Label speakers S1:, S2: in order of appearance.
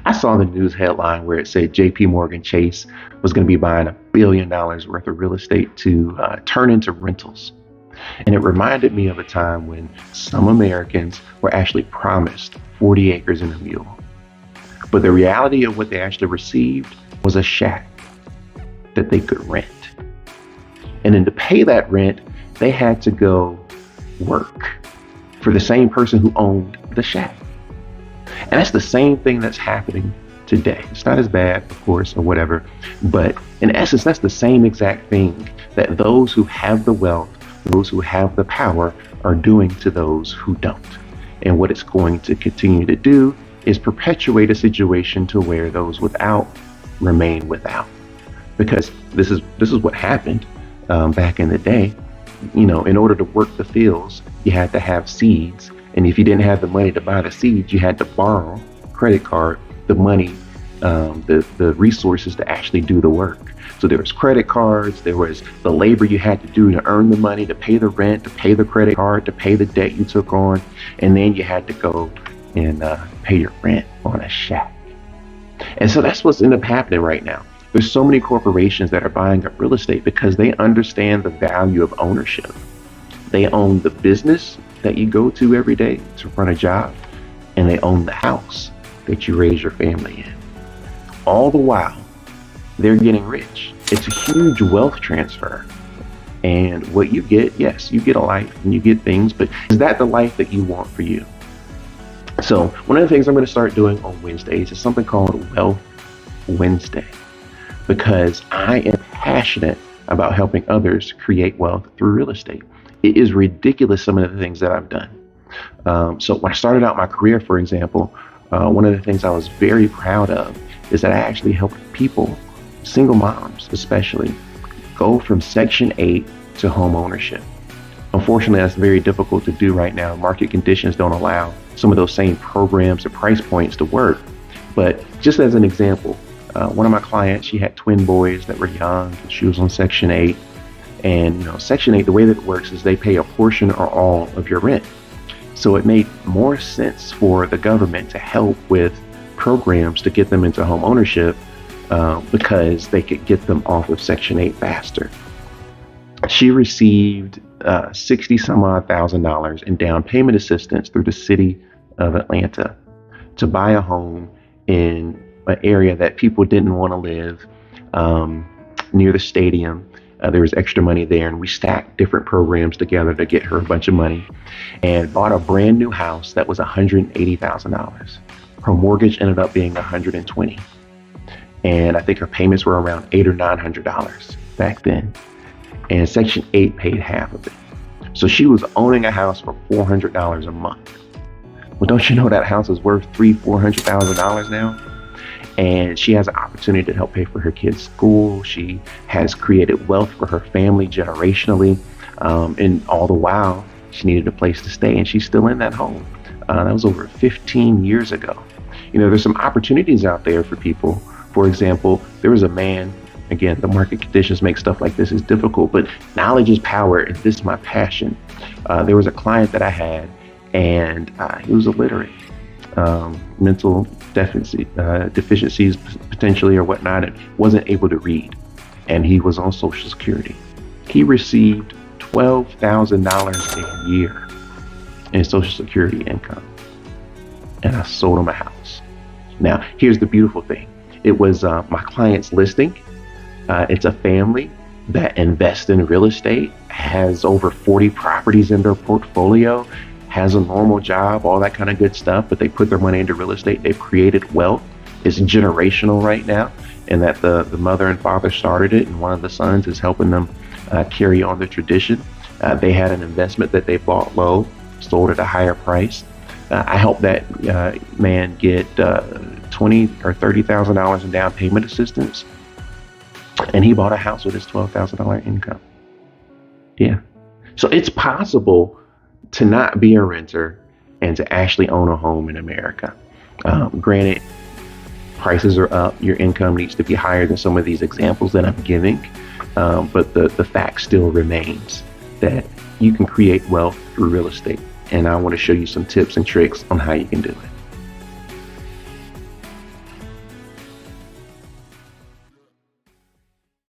S1: I saw the news headline where it said JP Morgan Chase was going to be buying $1 billion worth of real estate to turn into rentals. And it reminded me of a time when some Americans were actually promised 40 acres and a mule. But the reality of what they actually received was a shack that they could rent. And then to pay that rent, they had to go work for the same person who owned the shack. And that's the same thing that's happening today. It's not as bad, of course, or whatever, but in essence, that's the same exact thing that those who have the wealth, those who have the power are doing to those who don't. And what it's going to continue to do is perpetuate a situation to where those without remain without. Because this is what happened back in the day. You know, in order to work the fields, you had to have seeds. And if you didn't have the money to buy the seeds, you had to borrow credit card, the money, the resources to actually do the work. So there was credit cards, there was the labor you had to do to earn the money, to pay the rent, to pay the credit card, to pay the debt you took on. And then you had to go and pay your rent on a shack. And so that's what's ended up happening right now. There's so many corporations that are buying up real estate because they understand the value of ownership. They own the business that you go to every day to run a job, and they own the house that you raise your family in. All the while, they're getting rich. It's a huge wealth transfer. And what you get, yes, you get a life and you get things, but is that the life that you want for you? So one of the things I'm going to start doing on Wednesdays is something called Wealth Wednesday, because I am passionate about helping others create wealth through real estate. It is ridiculous, some of the things that I've done. So when I started out my career, for example, one of the things I was very proud of is that I actually helped people, single moms especially, go from Section 8 to home ownership. Unfortunately, that's very difficult to do right now. Market conditions don't allow some of those same programs or price points to work. But just as an example, one of my clients, she had twin boys that were young, and she was on Section 8. And Section 8, the way that it works is they pay a portion or all of your rent. So it made more sense for the government to help with programs to get them into home ownership because they could get them off of Section 8 faster. She received $60 some odd thousand in down payment assistance through the city of Atlanta to buy a home in an area that people didn't want to live, near the stadium. There was extra money there, and we stacked different programs together to get her a bunch of money, and bought a brand new house that was $180,000. Her mortgage ended up being $120,000, and I think her payments were around $800 or $900 back then. And Section 8 paid half of it. So she was owning a house for $400 a month. Well, don't you know that house is worth $400,000 now? And she has an opportunity to help pay for her kids' school. She has created wealth for her family generationally. And all the while, she needed a place to stay, and she's still in that home. That was over 15 years ago. There's some opportunities out there for people. For example, there was a man, again, the market conditions make stuff like this is difficult, but knowledge is power, and this is my passion. There was a client that I had, and he was illiterate. Mental deficiencies potentially or whatnot, and wasn't able to read. And he was on Social Security. He received $12,000 a year in Social Security income. And I sold him a house. Now, here's the beautiful thing. It was my client's listing. It's a family that invests in real estate, has over 40 properties in their portfolio, has a normal job, all that kind of good stuff, but they put their money into real estate. They've created wealth. It's generational right now, and that the mother and father started it, and one of the sons is helping them carry on the tradition. They had an investment that they bought low, sold at a higher price. I helped that man get $20,000 or $30,000 in down payment assistance, and he bought a house with his $12,000 income. Yeah, so it's possible to not be a renter and to actually own a home in America. Granted, prices are up. Your income needs to be higher than some of these examples that I'm giving. But the fact still remains that you can create wealth through real estate. And I want to show you some tips and tricks on how you can do it.